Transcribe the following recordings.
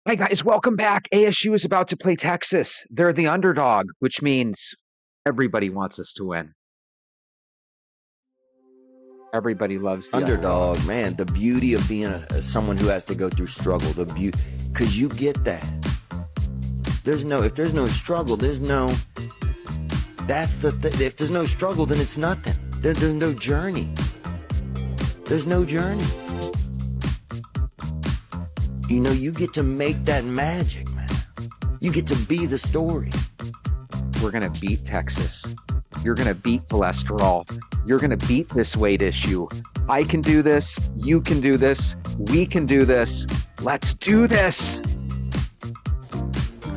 Hi, guys. Welcome back. ASU is about to play Texas. They're the underdog, which means everybody wants us to win. Everybody loves the underdog. Man, the beauty of being someone who has to go through struggle, the beauty, because you get that. If there's no struggle, if there's no struggle, then it's nothing. There's no journey. There's no journey. You know, you get to make that magic, man. You get to be the story. We're going to beat Texas. You're going to beat cholesterol. You're going to beat this weight issue. I can do this. You can do this. We can do this. Let's do this.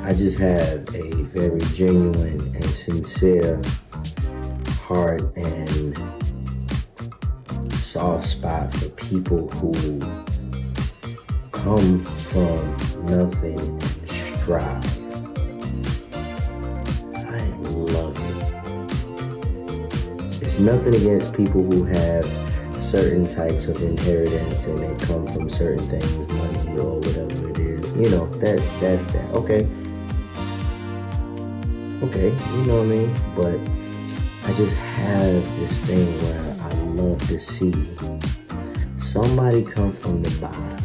I just have a very genuine and sincere heart and soft spot for people who come from nothing and strive. I love it. It's nothing against people who have certain types of inheritance and they come from certain things, money or whatever it is. You know, that's that. Okay, you know what I mean? But I just have this thing where I love to see somebody come from the bottom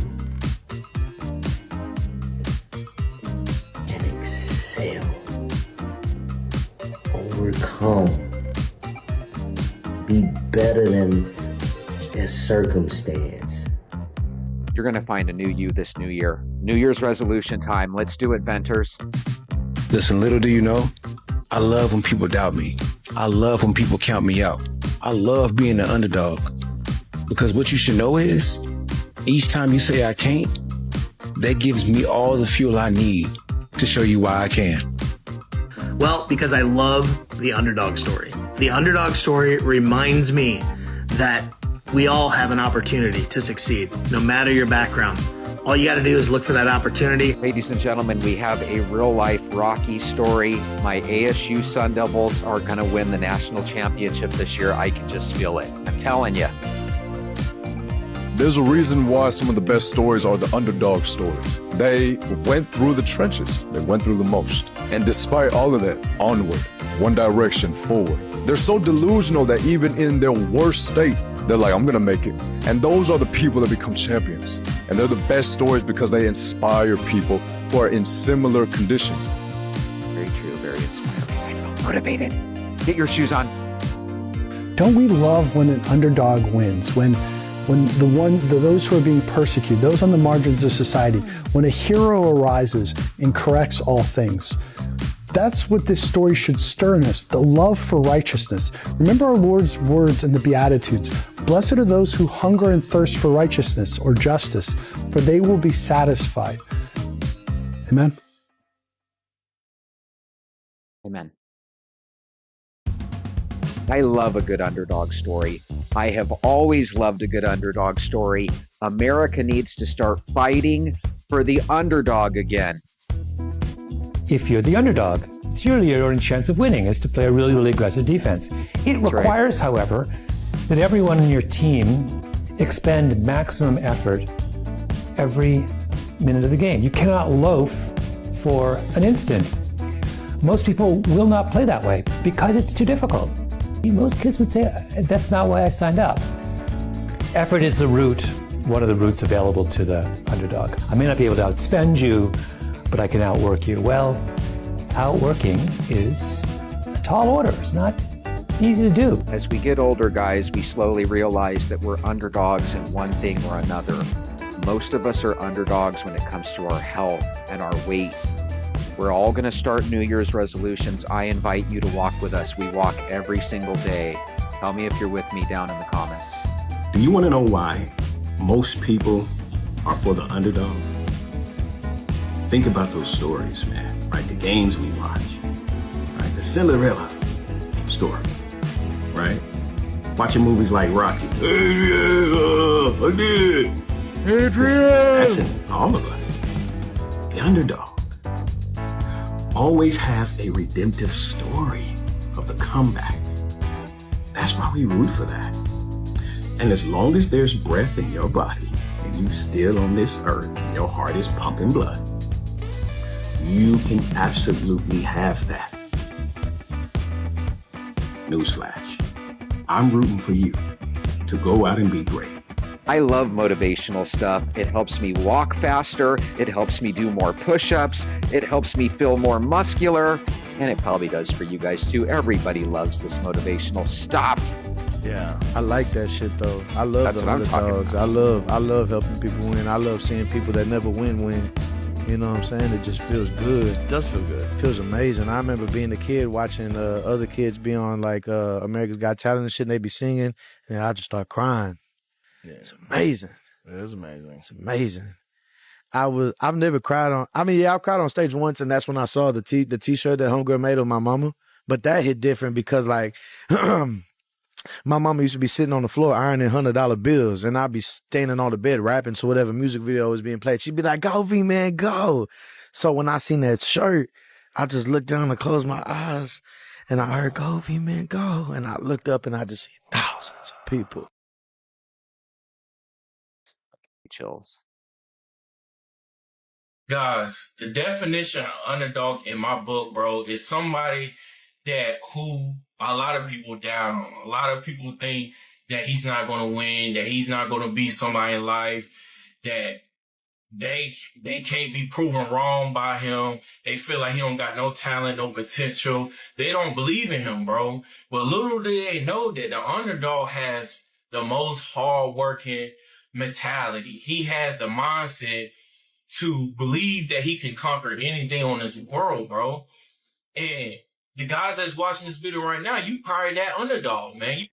and excel, overcome, be better than their circumstance. You're going to find a new you this new year. New Year's resolution time. Let's do it, Venters. Listen, little do you know, I love when people doubt me. I love when people count me out. I love being an underdog. Because what you should know is, each time you say I can't, that gives me all the fuel I need to show you why I can. Well, because I love the underdog story. The underdog story reminds me that we all have an opportunity to succeed, no matter your background. All you got to do is look for that opportunity. Ladies and gentlemen, we have a real-life Rocky story. My ASU Sun Devils are going to win the national championship this year. I can just feel it. I'm telling you. There's a reason why some of the best stories are the underdog stories. They went through the trenches. They went through the most. And despite all of that, onward, one direction, forward. They're so delusional that even in their worst state, they're like, I'm going to make it. And those are the people that become champions. And they're the best stories because they inspire people who are in similar conditions. Very true, very inspiring. I feel motivated. Get your shoes on. Don't we love when an underdog wins? When those who are being persecuted, those on the margins of society, when a hero arises and corrects all things. That's what this story should stir in us, the love for righteousness. Remember our Lord's words in the Beatitudes. Blessed are those who hunger and thirst for righteousness or justice, for they will be satisfied. Amen. Amen. I love a good underdog story. I have always loved a good underdog story. America needs to start fighting for the underdog again. If you're the underdog, it's usually your only chance of winning is to play a really, really aggressive defense. It requires, however, that everyone in your team expend maximum effort every minute of the game. You cannot loaf for an instant. Most people will not play that way because it's too difficult. Most kids would say, that's not why I signed up. Effort is the root, one of the roots available to the underdog. I may not be able to outspend you, but I can outwork you. Well, outworking is a tall order. It's not easy to do. As we get older, guys, we slowly realize that we're underdogs in one thing or another. Most of us are underdogs when it comes to our health and our weight. We're all going to start New Year's resolutions. I invite you to walk with us. We walk every single day. Tell me if you're with me down in the comments. Do you want to know why most people are for the underdog? Think about those stories, man, right? The games we watch, right? The Cinderella story, right? Watching movies like Rocky. Adrian, I did it. Adrian! That's in all of us. The underdog. Always have a redemptive story of the comeback. That's why we root for that. And as long as there's breath in your body and you still on this earth and your heart is pumping blood, You can absolutely have that. Newsflash. I'm rooting for you to go out and be great. I love motivational stuff. It helps me walk faster. It helps me do more push-ups. It helps me feel more muscular. And it probably does for you guys too. Everybody loves this motivational stuff. Yeah, I like that shit though. I love That's the what I'm talking underdogs. about. I love helping people win. I love seeing people that never win. You know what I'm saying? It just feels good. It does feel good. It feels amazing. I remember being a kid watching other kids be on like America's Got Talent and shit, and they be singing, and I just start crying. Yeah. It's amazing. It is amazing. It's amazing. I've never cried on. I mean, yeah, I cried on stage once, and that's when I saw the t-shirt that homegirl made of my mama. But that hit different because like my mama used to be sitting on the floor ironing $100 bills, and I'd be standing on the bed rapping. So whatever music video was being played, she'd be like, "Go V man, go!" So when I seen that shirt, I just looked down and closed my eyes, and I heard "Go V man, go!" And I looked up and I just seen thousands of people. Chills. Guys, the definition of underdog in my book, bro, is somebody that who a lot of people down. A lot of people think that he's not going to win, that he's not going to be somebody in life, that they can't be proven wrong by him. They feel like he don't got no talent, no potential. They don't believe in him, bro. But little do they know that the underdog has the most hard-working mentality. He has the mindset to believe that he can conquer anything on this world, bro. And the guys that's watching this video right now, you probably that underdog, man.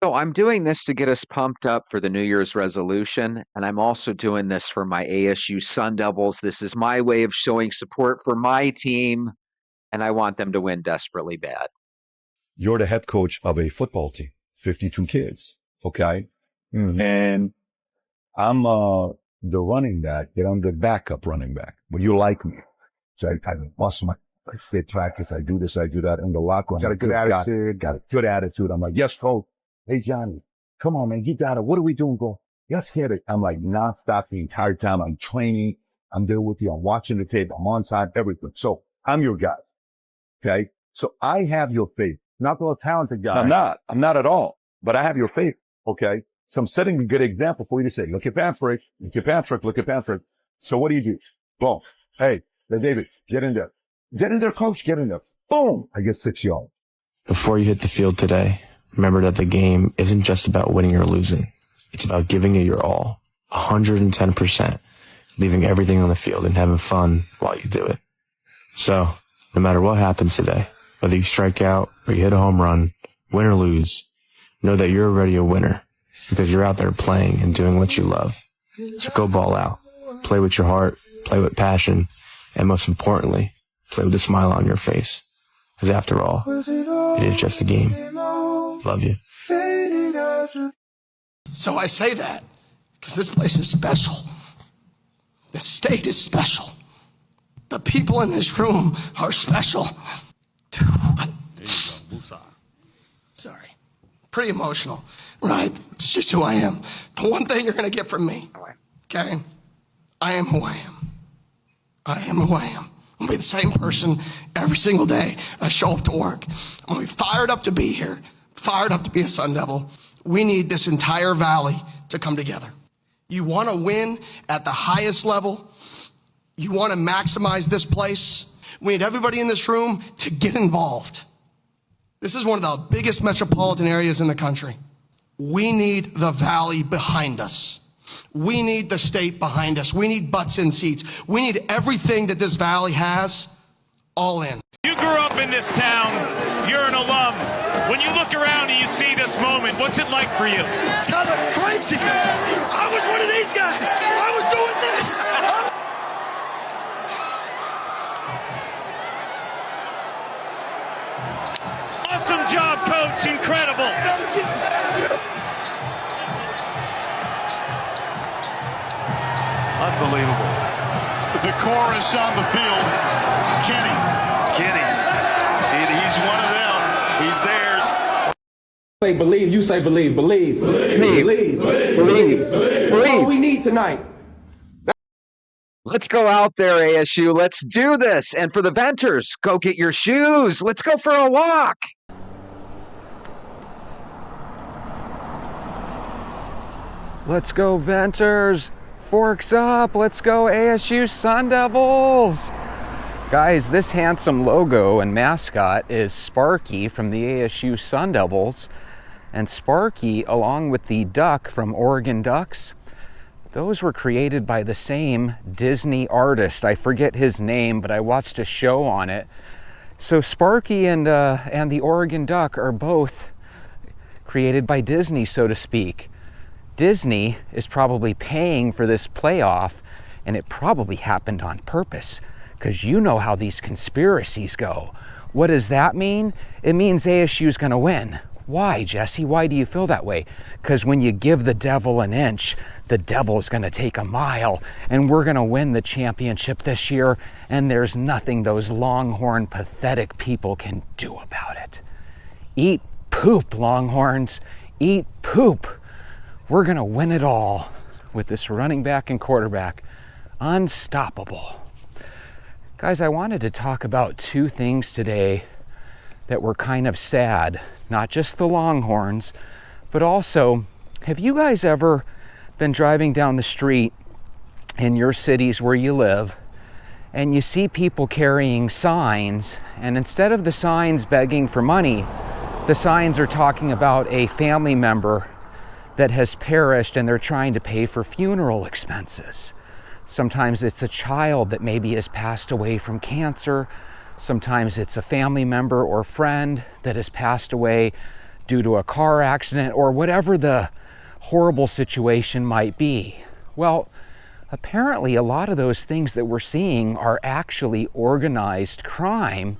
So I'm doing this to get us pumped up for the New Year's resolution, and I'm also doing this for my ASU Sun Devils. This is my way of showing support for my team, and I want them to win desperately bad. You're the head coach of a football team, 52 kids, okay? Mm-hmm. And I'm the running back, and I'm the backup running back. Well, you like me. So I bust my stay practice. I do this, I do that in the locker room. Got a good attitude. Got a good attitude. I'm like, yes, coach. Hey, Johnny, come on, man. You got it. What are we doing? Go. Let's hit it. I'm like nonstop the entire time. I'm training. I'm there with you. I'm watching the tape. I'm on time, everything. So I'm your guy. Okay. So I have your faith. Not the talented guy. I'm not at all, but I have your faith. Okay. So I'm setting a good example for you to say, look at Patrick, look at Patrick, look at Patrick. So what do? Boom. Hey, David, get in there. Get in there, coach. Get in there. Boom. I get 6 yards. Before you hit the field today, remember that the game isn't just about winning or losing. It's about giving it your all, 110%, leaving everything on the field and having fun while you do it. So, no matter what happens today, whether you strike out or you hit a home run, win or lose, know that you're already a winner because you're out there playing and doing what you love. So go ball out. Play with your heart, play with passion, and most importantly, play with a smile on your face. Because after all, it is just a game. Love you. So I say that because this place is special. The state is special. The people in this room are special. There you go. Sorry. Pretty emotional, right? It's just who I am. The one thing you're going to get from me, okay? I am who I am. I am who I am. I'm going to be the same person every single day I show up to work. I'm going to be fired up to be here, fired up to be a Sun Devil. We need this entire valley to come together. You want to win at the highest level? You want to maximize this place? We need everybody in this room to get involved. This is one of the biggest metropolitan areas in the country. We need the valley behind us. We need the state behind us. We need butts in seats. We need everything that this valley has, all in. You grew up in this town. You're an alum. When you look around and you see this moment, what's it like for you? It's kind of crazy. I was one of these guys. I was doing this. Awesome job, coach. Incredible. Unbelievable. The chorus on the field. Kenny. He's one of them. He's theirs. Say believe. You say believe. Believe. Believe. Believe. Believe. Believe. That's all we need tonight. Let's go out there, ASU. Let's do this. And for the Venters, go get your shoes. Let's go for a walk. Let's go, Venters. Forks up. Let's go, ASU Sun Devils. Guys, this handsome logo and mascot is Sparky from the ASU Sun Devils. And Sparky, along with the duck from Oregon Ducks, those were created by the same Disney artist. I forget his name, but I watched a show on it. So Sparky and the Oregon Duck are both created by Disney, so to speak. Disney is probably paying for this playoff, and it probably happened on purpose, because you know how these conspiracies go. What does that mean? It means ASU is going to win. Why, Jesse? Why do you feel that way? Because when you give the devil an inch, the devil's going to take a mile, and we're going to win the championship this year, and there's nothing those Longhorn pathetic people can do about it. Eat poop, Longhorns. Eat poop. We're going to win it all with this running back and quarterback. Unstoppable. Guys, I wanted to talk about two things today that were kind of sad. Not just the Longhorns, but also, have you guys ever been driving down the street in your cities where you live, and you see people carrying signs, and instead of the signs begging for money, the signs are talking about a family member that has perished and they're trying to pay for funeral expenses. Sometimes it's a child that maybe has passed away from cancer. Sometimes it's a family member or friend that has passed away due to a car accident or whatever the horrible situation might be. Well, apparently a lot of those things that we're seeing are actually organized crime,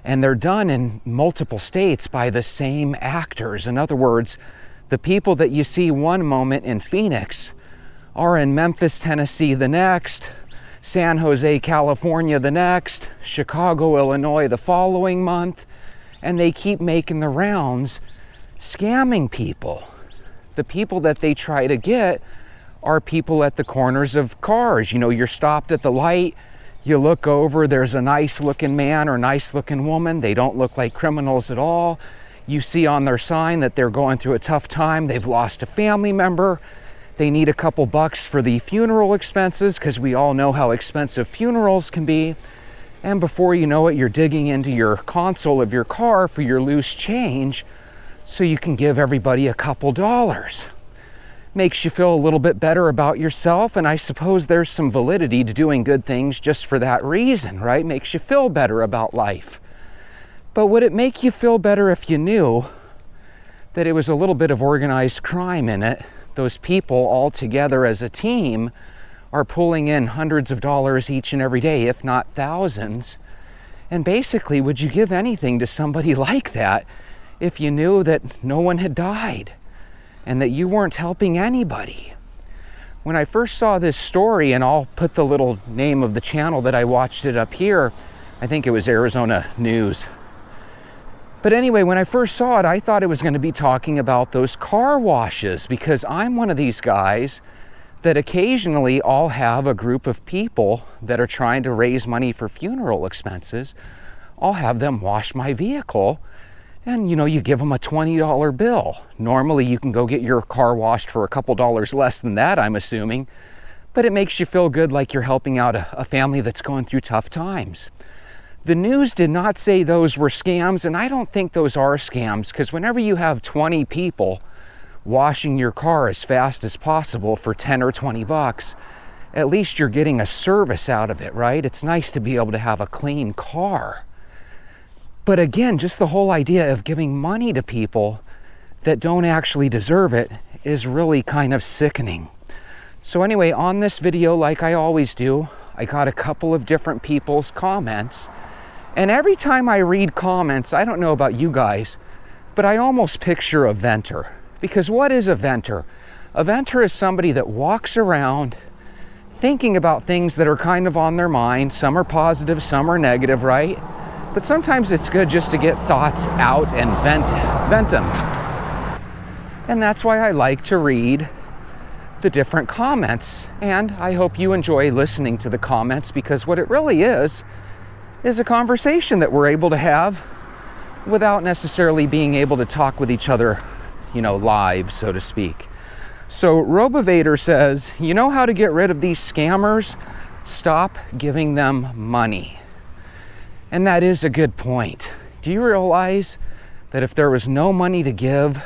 and they're done in multiple states by the same actors. In other words, the people that you see one moment in Phoenix are in Memphis, Tennessee the next, San Jose, California the next, Chicago, Illinois the following month, and they keep making the rounds scamming people. The people that they try to get are people at the corners of cars. You know, you're stopped at the light, you look over, there's a nice looking man or nice looking woman. They don't look like criminals at all. You see on their sign that they're going through a tough time. They've lost a family member. They need a couple bucks for the funeral expenses, because we all know how expensive funerals can be. And before you know it, you're digging into your console of your car for your loose change so you can give everybody a couple dollars. Makes you feel a little bit better about yourself, and I suppose there's some validity to doing good things just for that reason, right? Makes you feel better about life. But would it make you feel better if you knew that it was a little bit of organized crime in it? Those people all together as a team are pulling in hundreds of dollars each and every day, if not thousands. And basically, would you give anything to somebody like that if you knew that no one had died and that you weren't helping anybody? When I first saw this story, and I'll put the little name of the channel that I watched it up here, I think it was Arizona News. But anyway, when I first saw it, I thought it was going to be talking about those car washes, because I'm one of these guys that occasionally I'll have a group of people that are trying to raise money for funeral expenses. I'll have them wash my vehicle, and you know, you give them a $20 bill. Normally you can go get your car washed for a couple dollars less than that, I'm assuming, but it makes you feel good, like you're helping out a family that's going through tough times. The news did not say those were scams, and I don't think those are scams, because whenever you have 20 people washing your car as fast as possible for 10 or 20 bucks, at least you're getting a service out of it, right? It's nice to be able to have a clean car. But again, just the whole idea of giving money to people that don't actually deserve it is really kind of sickening. So anyway, on this video, like I always do, I got a couple of different people's comments. And every time I read comments, I don't know about you guys, but I almost picture a venter. Because what is a venter? A venter is somebody that walks around thinking about things that are kind of on their mind. Some are positive, some are negative, right? But sometimes it's good just to get thoughts out and vent them. And that's why I like to read the different comments. And I hope you enjoy listening to the comments, because what it really is a conversation that we're able to have without necessarily being able to talk with each other, live, so to speak. So Robovator says, you know how to get rid of these scammers? Stop giving them money. And that is a good point. Do you realize that if there was no money to give,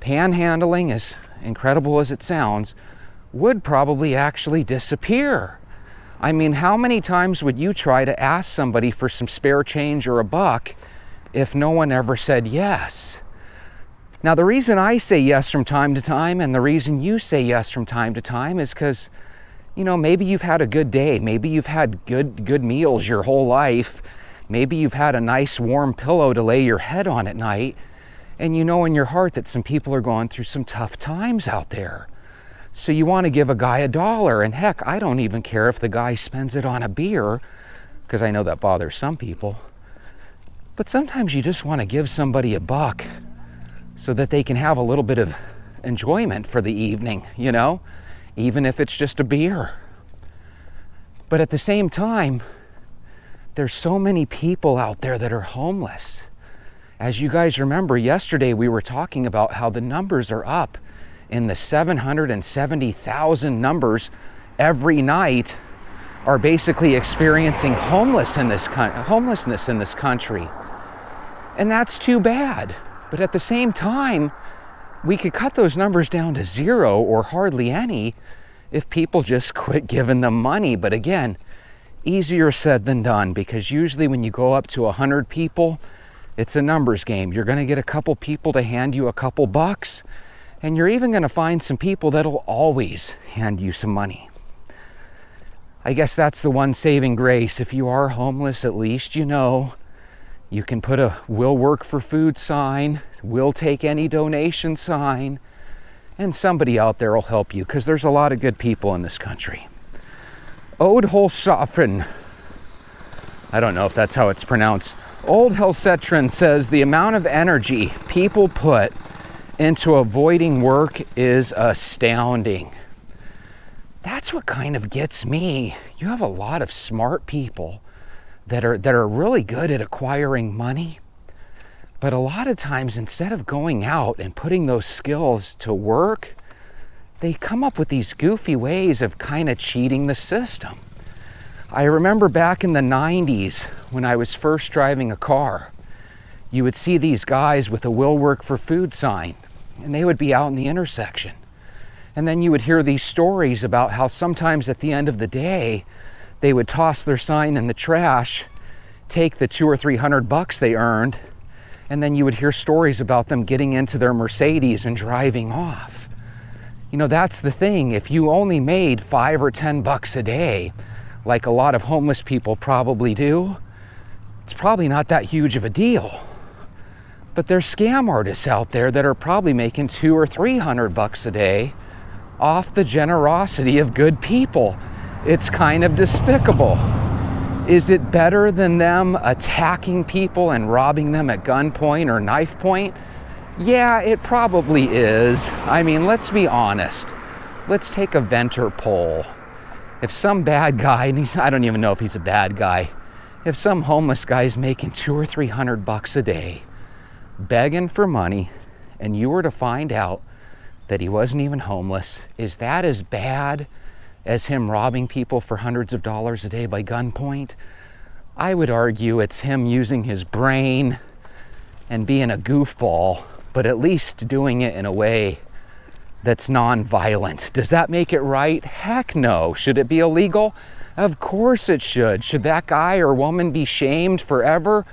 panhandling, as incredible as it sounds, would probably actually disappear? I mean, how many times would you try to ask somebody for some spare change or a buck if no one ever said yes? Now, the reason I say yes from time to time, and the reason you say yes from time to time, is because, maybe you've had a good day. Maybe you've had good meals your whole life. Maybe you've had a nice warm pillow to lay your head on at night. And you know in your heart that some people are going through some tough times out there. So you want to give a guy $1. And heck, I don't even care if the guy spends it on a beer, because I know that bothers some people. But sometimes you just want to give somebody a buck so that they can have a little bit of enjoyment for the evening, even if it's just a beer. But at the same time, there's so many people out there that are homeless. As you guys remember, yesterday we were talking about how the numbers are up in the 770,000 numbers every night are basically experiencing homelessness in this country. And that's too bad. But at the same time, we could cut those numbers down to 0 or hardly any if people just quit giving them money. But again, easier said than done, because usually when you go up to 100 people, it's a numbers game. You're going to get a couple people to hand you a couple bucks, and you're even going to find some people that'll always hand you some money. I guess that's the one saving grace. If you are homeless, at least you can put a "will work for food" sign, "will take any donation" sign, and somebody out there will help you, because there's a lot of good people in this country. Ode Holshofen, I don't know if that's how it's pronounced. Old Helsetron says the amount of energy people put into avoiding work is astounding. That's what kind of gets me. You have a lot of smart people that are really good at acquiring money, but a lot of times, instead of going out and putting those skills to work, they come up with these goofy ways of kind of cheating the system. I remember back in the 90s when I was first driving a car, you would see these guys with a "will work for food" sign, and they would be out in the intersection. And then you would hear these stories about how sometimes at the end of the day, they would toss their sign in the trash, take the $200 or $300 they earned, and then you would hear stories about them getting into their Mercedes and driving off. That's the thing. If you only made $5 or $10 a day, like a lot of homeless people probably do, it's probably not that huge of a deal. But there's scam artists out there that are probably making $200 or $300 a day off the generosity of good people. It's kind of despicable. Is it better than them attacking people and robbing them at gunpoint or knife point? Yeah, it probably is. I mean, let's be honest. Let's take a Venter poll. If some bad guy, and I don't even know if he's a bad guy, if some homeless guy is making $200 or $300 a day, begging for money, and you were to find out that he wasn't even homeless, is that as bad as him robbing people for hundreds of dollars a day by gunpoint? I would argue it's him using his brain and being a goofball, but at least doing it in a way that's non-violent. Does that make it right? Heck no. Should it be illegal? Of course it should. Should that guy or woman be shamed forever?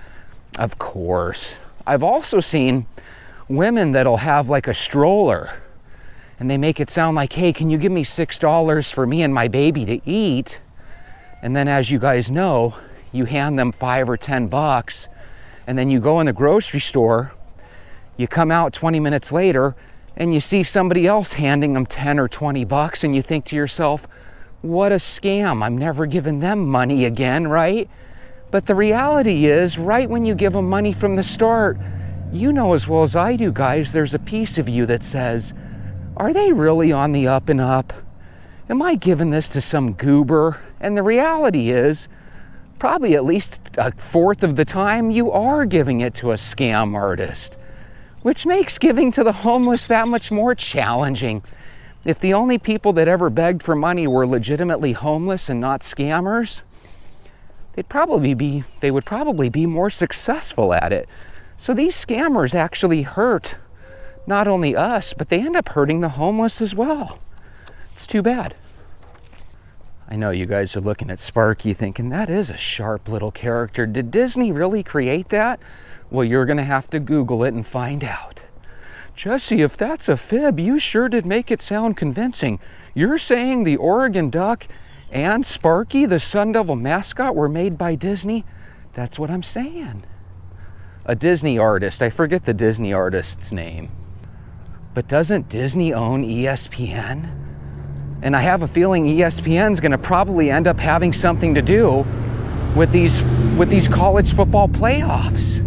Of course. I've also seen women that'll have like a stroller, and they make it sound like, hey, can you give me $6 for me and my baby to eat? And then, as you guys know, you hand them $5 or $10, and then you go in the grocery store, you come out 20 minutes later, and you see somebody else handing them $10 or $20, and you think to yourself, what a scam. I'm never giving them money again, right? But the reality is, right when you give them money from the start, you know as well as I do, guys, there's a piece of you that says, Are they really on the up and up? Am I giving this to some goober? And the reality is, probably at least a fourth of the time, you are giving it to a scam artist, which makes giving to the homeless that much more challenging. If the only people that ever begged for money were legitimately homeless and not scammers, they would probably be more successful at it. So these scammers actually hurt not only us, but they end up hurting the homeless as well. It's too bad. I know you guys are looking at Sparky thinking, that is a sharp little character. Did Disney really create that? Well, you're going to have to Google it and find out. Jesse, if that's a fib, you sure did make it sound convincing. You're saying the Oregon Duck and Sparky, the Sun Devil mascot, were made by Disney? That's what I'm saying. A Disney artist. I forget the Disney artist's name. But doesn't Disney own ESPN? And I have a feeling ESPN's going to probably end up having something to do with these college football playoffs.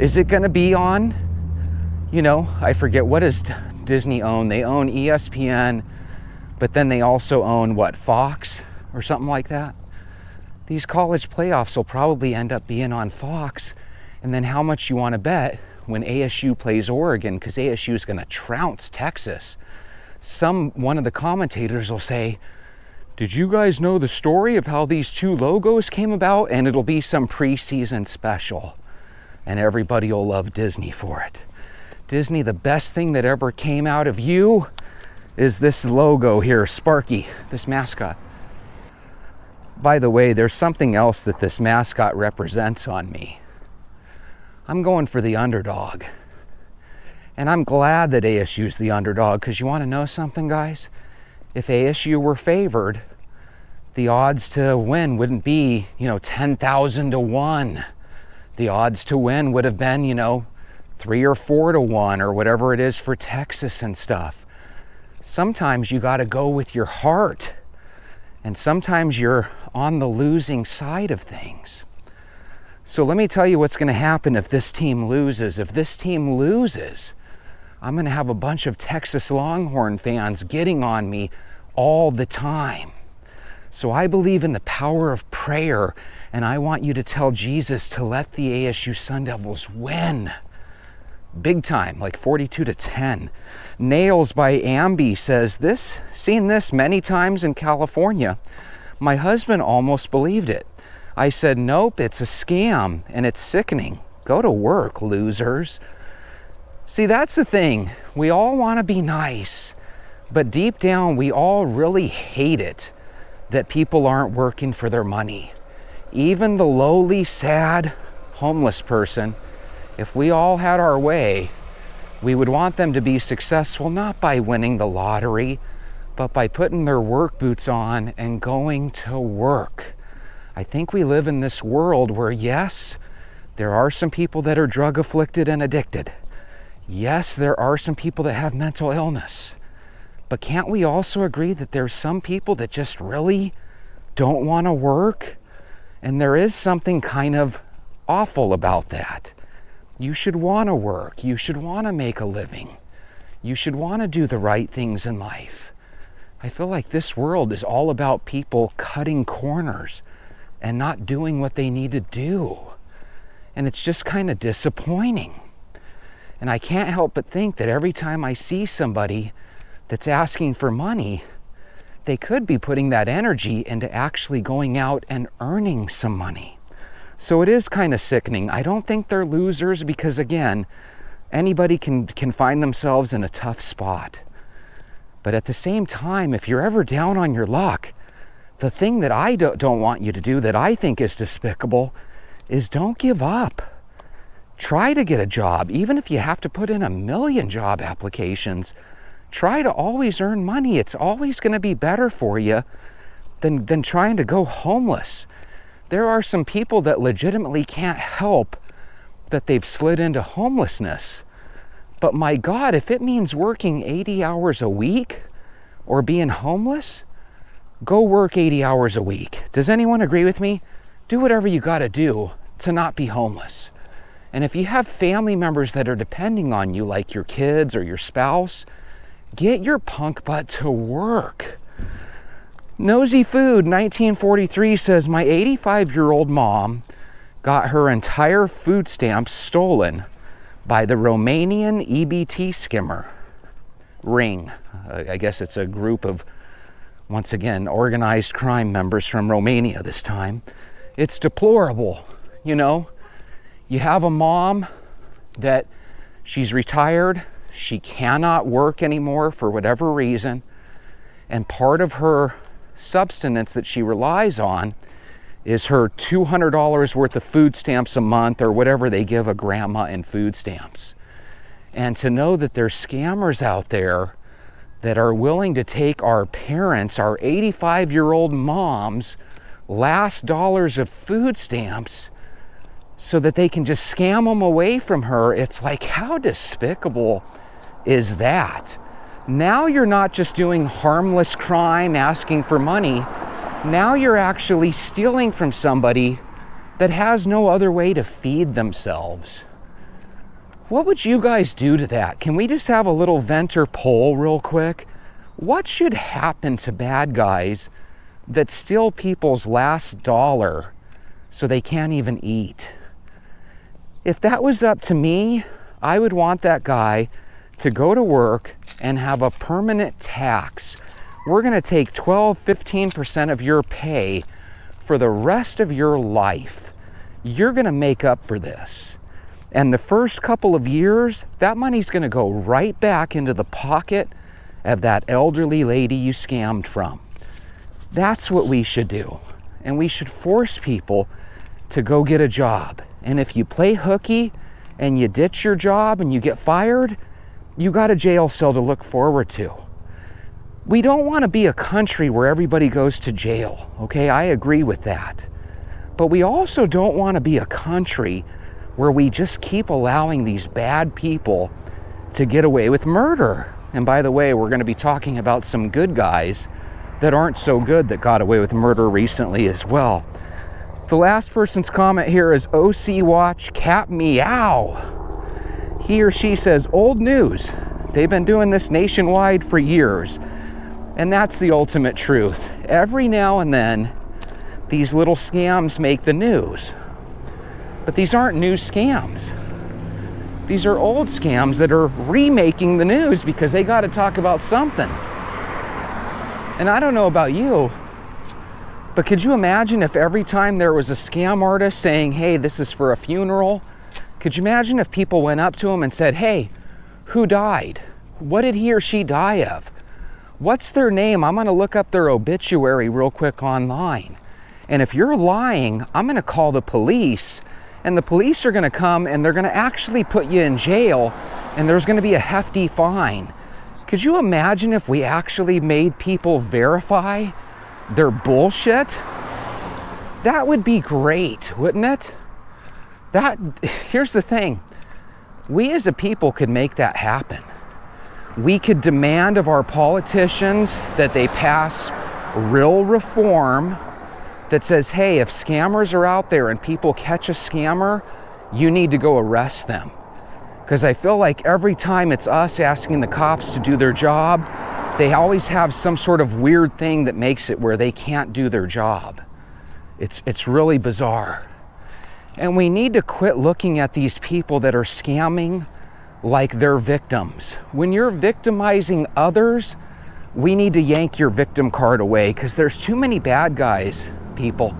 Is it going to be on, I forget, what does Disney own? They own ESPN, but then they also own, Fox or something like that? These college playoffs will probably end up being on Fox. And then how much you want to bet when ASU plays Oregon, because ASU is going to trounce Texas. One of the commentators will say, did you guys know the story of how these two logos came about? And it'll be some preseason special. And everybody will love Disney for it. Disney, the best thing that ever came out of you is this logo here, Sparky, this mascot. By the way, there's something else that this mascot represents on me. I'm going for the underdog. And I'm glad that ASU's the underdog, because you want to know something, guys? If ASU were favored, the odds to win wouldn't be, 10,000 to 1. The odds to win would have been, 3 or 4 to 1, or whatever it is for Texas and stuff. Sometimes you got to go with your heart. And sometimes you're on the losing side of things. So let me tell you what's going to happen if this team loses. If this team loses, I'm going to have a bunch of Texas Longhorn fans getting on me all the time. So I believe in the power of prayer, and I want you to tell Jesus to let the ASU Sun Devils win. Big time, like 42-10. Nails by Ambi says, seen this many times in California. My husband almost believed it. I said, nope, it's a scam, and it's sickening. Go to work, losers. See, that's the thing. We all want to be nice, but deep down, we all really hate it that people aren't working for their money. Even the lowly, sad, homeless person, if we all had our way, we would want them to be successful not by winning the lottery, but by putting their work boots on and going to work. I think we live in this world where, yes, there are some people that are drug afflicted and addicted. Yes, there are some people that have mental illness. But can't we also agree that there's some people that just really don't want to work? And there is something kind of awful about that. You should want to work. You should want to make a living. You should want to do the right things in life. I feel like this world is all about people cutting corners and not doing what they need to do. And it's just kind of disappointing. And I can't help but think that every time I see somebody that's asking for money, they could be putting that energy into actually going out and earning some money. So it is kind of sickening. I don't think they're losers because, again, anybody can find themselves in a tough spot. But at the same time, if you're ever down on your luck, the thing that I don't want you to do that I think is despicable is don't give up. Try to get a job. Even if you have to put in 1 million job applications, try to always earn money. It's always going to be better for you than trying to go homeless. There are some people that legitimately can't help that they've slid into homelessness. But my God, if it means working 80 hours a week or being homeless, go work 80 hours a week. Does anyone agree with me? Do whatever you got to do to not be homeless. And if you have family members that are depending on you, like your kids or your spouse, Get your punk butt to work. Nosy Food 1943 says, my 85-year-old mom got her entire food stamps stolen by the Romanian EBT skimmer ring. I guess it's a group of, once again, organized crime members from Romania this time. It's deplorable, you know. You have a mom that she's retired, she cannot work anymore for whatever reason, and part of her subsistence that she relies on is her $200 worth of food stamps a month, or whatever they give a grandma in food stamps. And to know that there's scammers out there that are willing to take our parents, our 85-year-old mom's last dollars of food stamps so that they can just scam them away from her, it's like, how despicable is that? Now you're not just doing harmless crime, asking for money. Now you're actually stealing from somebody that has no other way to feed themselves. What would you guys do to that? Can we just have a little venter poll real quick? What should happen to bad guys that steal people's last dollar so they can't even eat? If that was up to me, I would want that guy to go to work and have a permanent tax. We're going to take 12-15% of your pay for the rest of your life. You're going to make up for this. And the first couple of years, that money's going to go right back into the pocket of that elderly lady you scammed from. That's what we should do. And we should force people to go get a job. And if you play hooky and you ditch your job and you get fired, you got a jail cell to look forward to. We don't want to be a country where everybody goes to jail, okay? I agree with that. But we also don't want to be a country where we just keep allowing these bad people to get away with murder. And by the way, we're going to be talking about some good guys that aren't so good that got away with murder recently as well. The last person's comment here is OC Watch Cat Meow. He or she says, old news. They've been doing this nationwide for years. And that's the ultimate truth. Every now and then, these little scams make the news. But these aren't new scams. These are old scams that are remaking the news because they got to talk about something. And I don't know about you, but could you imagine if every time there was a scam artist saying, hey, this is for a funeral, could you imagine if people went up to him and said, hey, who died? What did he or she die of? What's their name? I'm going to look up their obituary real quick online. And if you're lying, I'm going to call the police. And the police are going to come and they're going to actually put you in jail. And there's going to be a hefty fine. Could you imagine if we actually made people verify their bullshit? That would be great, wouldn't it? Here's the thing. We as a people could make that happen. We could demand of our politicians that they pass real reform that says, hey, if scammers are out there and people catch a scammer, you need to go arrest them. Because I feel like every time it's us asking the cops to do their job, they always have some sort of weird thing that makes it where they can't do their job. It's really bizarre. And we need to quit looking at these people that are scamming like they're victims. When you're victimizing others, we need to yank your victim card away because there's too many bad guys, people,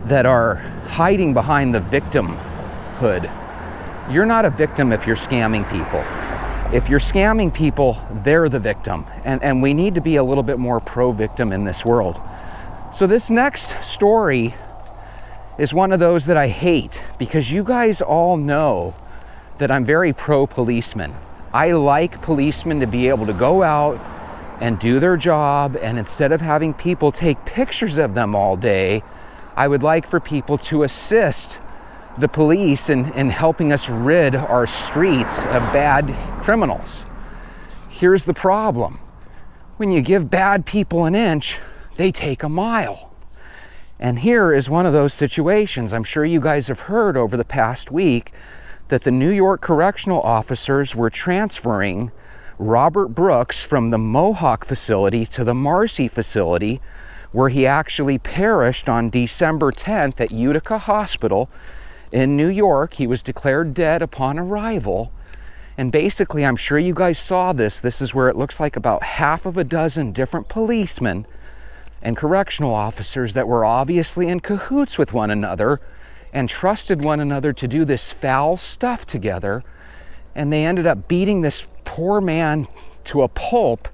that are hiding behind the victimhood. You're not a victim if you're scamming people. If you're scamming people, they're the victim. And we need to be a little bit more pro-victim in this world. So this next story is one of those that I hate because you guys all know that I'm very pro-policeman. I like policemen to be able to go out and do their job, and instead of having people take pictures of them all day, I would like for people to assist the police in helping us rid our streets of bad criminals. Here's the problem. When you give bad people an inch, they take a mile. And here is one of those situations. I'm sure you guys have heard over the past week that the New York correctional officers were transferring Robert Brooks from the Mohawk facility to the Marcy facility, where he actually perished on December 10th at Utica Hospital in New York. He was declared dead upon arrival. And basically, I'm sure you guys saw this. This is where it looks like about half of a dozen different policemen and correctional officers that were obviously in cahoots with one another and trusted one another to do this foul stuff together. And they ended up beating this poor man to a pulp,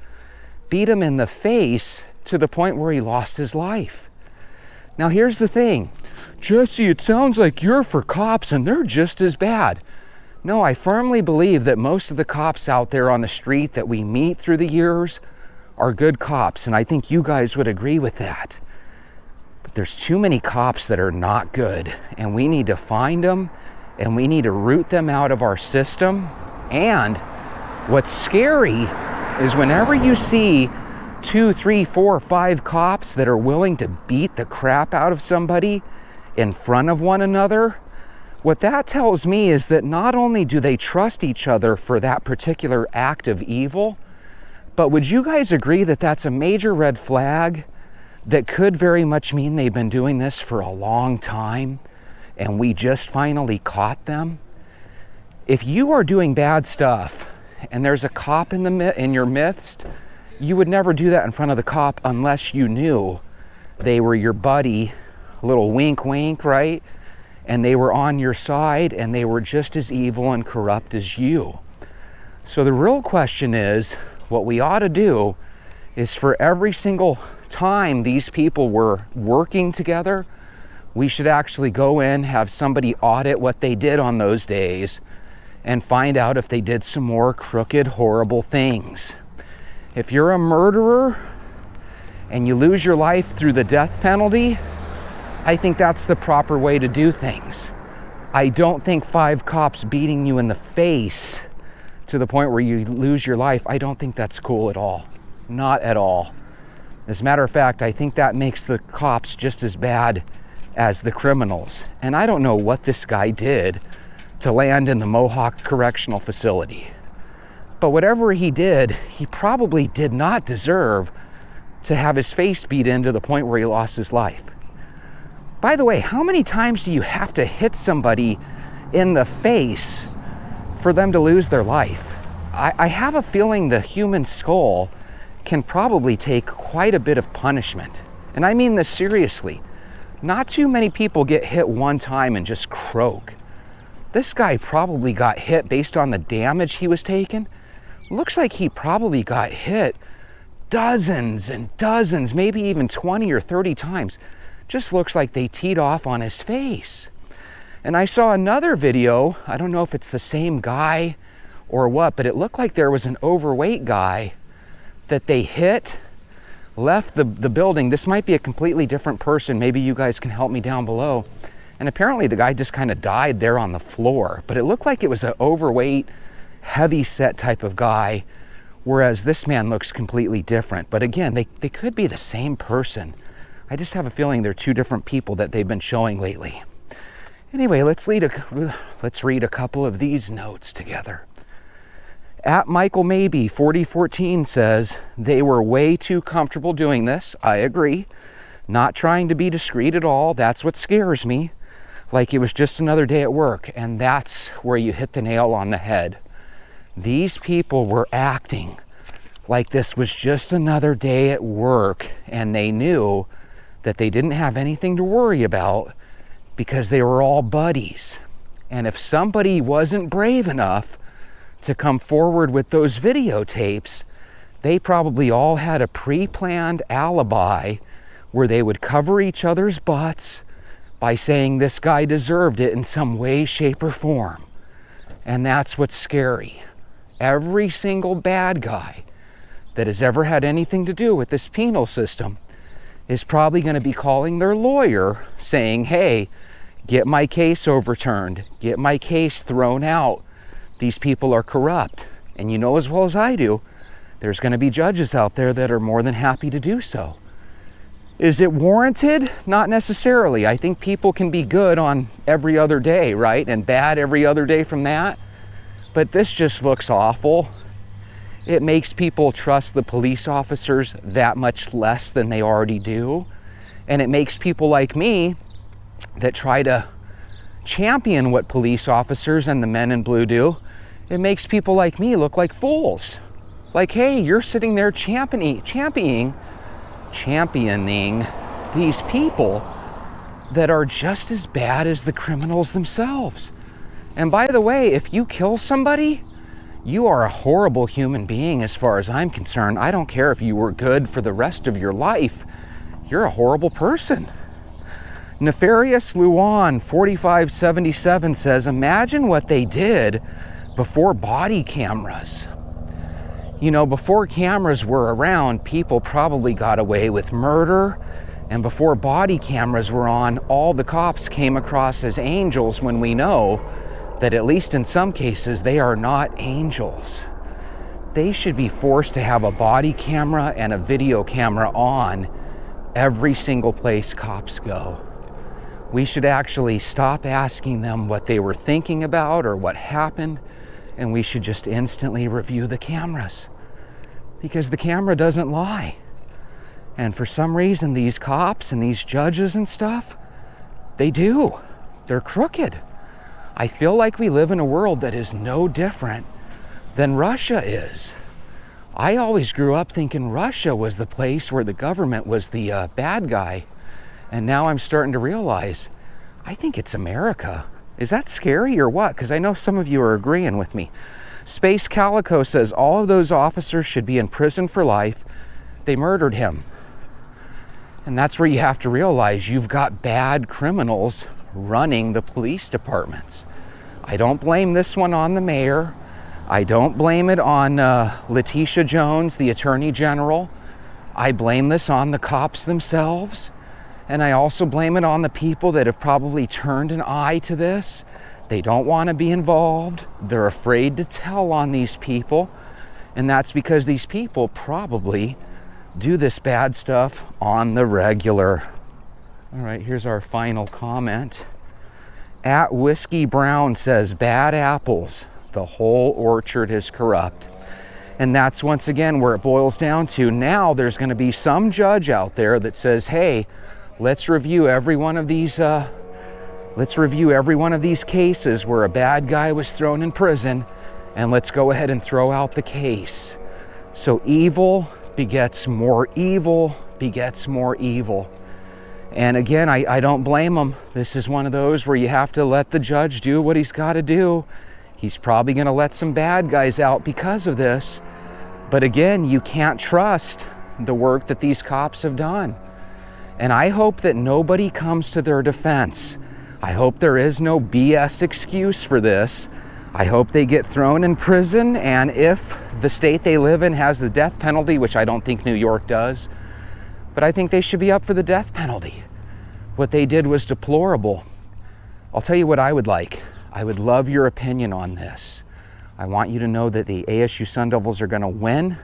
beat him in the face to the point where he lost his life. Now here's the thing. Jesse, it sounds like you're for cops and they're just as bad. No, I firmly believe that most of the cops out there on the street that we meet through the years are good cops, and I think you guys would agree with that. But there's too many cops that are not good, and we need to find them, and we need to root them out of our system. And what's scary is whenever you see 2, 3, 4, 5 cops that are willing to beat the crap out of somebody in front of one another, what that tells me is that not only do they trust each other for that particular act of evil, but would you guys agree that that's a major red flag that could very much mean they've been doing this for a long time and we just finally caught them? If you are doing bad stuff and there's a cop in your midst, you would never do that in front of the cop unless you knew they were your buddy, a little wink wink, right? And they were on your side and they were just as evil and corrupt as you. So the real question is, what we ought to do is for every single time these people were working together, we should actually go in, have somebody audit what they did on those days and find out if they did some more crooked, horrible things. If you're a murderer and you lose your life through the death penalty, I think that's the proper way to do things. I don't think 5 cops beating you in the face to the point where you lose your life, I don't think that's cool at all. Not at all. As a matter of fact, I think that makes the cops just as bad as the criminals. And I don't know what this guy did to land in the Mohawk Correctional Facility. But whatever he did, he probably did not deserve to have his face beat in to the point where he lost his life. By the way, how many times do you have to hit somebody in the face for them to lose their life? I have a feeling the human skull can probably take quite a bit of punishment. And I mean this seriously. Not too many people get hit one time and just croak. This guy probably got hit based on the damage he was taking. Looks like he probably got hit dozens and dozens, maybe even 20 or 30 times. Just looks like they teed off on his face. And I saw another video, I don't know if it's the same guy or what, but it looked like there was an overweight guy that they hit, left the building. This might be a completely different person. Maybe you guys can help me down below. And apparently the guy just kind of died there on the floor, but it looked like it was an overweight, heavy set type of guy, whereas this man looks completely different. But again, they could be the same person. I just have a feeling they're 2 different people that they've been showing lately. Anyway, let's read a couple of these notes together. At Michael Maybe 4014 says, they were way too comfortable doing this. I agree. Not trying to be discreet at all. That's what scares me. Like it was just another day at work. And that's where you hit the nail on the head. These people were acting like this was just another day at work, and they knew that they didn't have anything to worry about because they were all buddies. And if somebody wasn't brave enough to come forward with those videotapes, they probably all had a pre-planned alibi where they would cover each other's butts by saying this guy deserved it in some way, shape, or form. And that's what's scary. Every single bad guy that has ever had anything to do with this penal system is probably going to be calling their lawyer saying, hey, get my case overturned, get my case thrown out. These people are corrupt. And you know as well as I do, there's going to be judges out there that are more than happy to do so. Is it warranted? Not necessarily. I think people can be good on every other day, right? And bad every other day from that. But this just looks awful. It makes people trust the police officers that much less than they already do. And it makes people like me that try to champion what police officers and the men in blue do, it makes people like me look like fools. Like, hey, you're sitting there championing these people that are just as bad as the criminals themselves. And by the way, if you kill somebody, you are a horrible human being as far as I'm concerned. I don't care if you were good for the rest of your life. You're a horrible person. Nefarious Luan 4577 says, imagine what they did before body cameras. You know, before cameras were around, people probably got away with murder. And before body cameras were on, all the cops came across as angels, when we know that at least in some cases, they are not angels. They should be forced to have a body camera and a video camera on every single place cops go. We should actually stop asking them what they were thinking about or what happened, and we should just instantly review the cameras, because the camera doesn't lie. And for some reason, these cops and these judges and stuff, they do. They're crooked. I feel like we live in a world that is no different than Russia is. I always grew up thinking Russia was the place where the government was the bad guy. And now I'm starting to realize, I think it's America. Is that scary or what? Because I know some of you are agreeing with me. Space Calico says all of those officers should be in prison for life. They murdered him. And that's where you have to realize you've got bad criminals running the police departments. I don't blame this one on the mayor. I don't blame it on Letitia Jones, the Attorney General. I blame this on the cops themselves. And I also blame it on the people that have probably turned an eye to this. They don't want to be involved. They're afraid to tell on these people. And that's because these people probably do this bad stuff on the regular. All right, here's our final comment. At Whiskey Brown says, bad apples. The whole orchard is corrupt. And that's once again where it boils down to. Now there's going to be some judge out there that says, hey, let's review every one of these cases where a bad guy was thrown in prison, and let's go ahead and throw out the case. So evil begets more evil, begets more evil. And again, I don't blame them. This is one of those where you have to let the judge do what he's got to do. He's probably going to let some bad guys out because of this. But again, you can't trust the work that these cops have done. And I hope that nobody comes to their defense. I hope there is no BS excuse for this. I hope they get thrown in prison, and if the state they live in has the death penalty, which I don't think New York does, but I think they should be up for the death penalty. What they did was deplorable. I'll tell you what I would like. I would love your opinion on this. I want you to know that the ASU Sun Devils are going to win,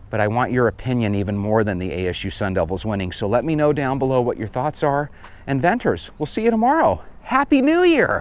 but I want your opinion even more than the ASU Sun Devils winning. So let me know down below what your thoughts are. And Venters, we'll see you tomorrow. Happy New Year!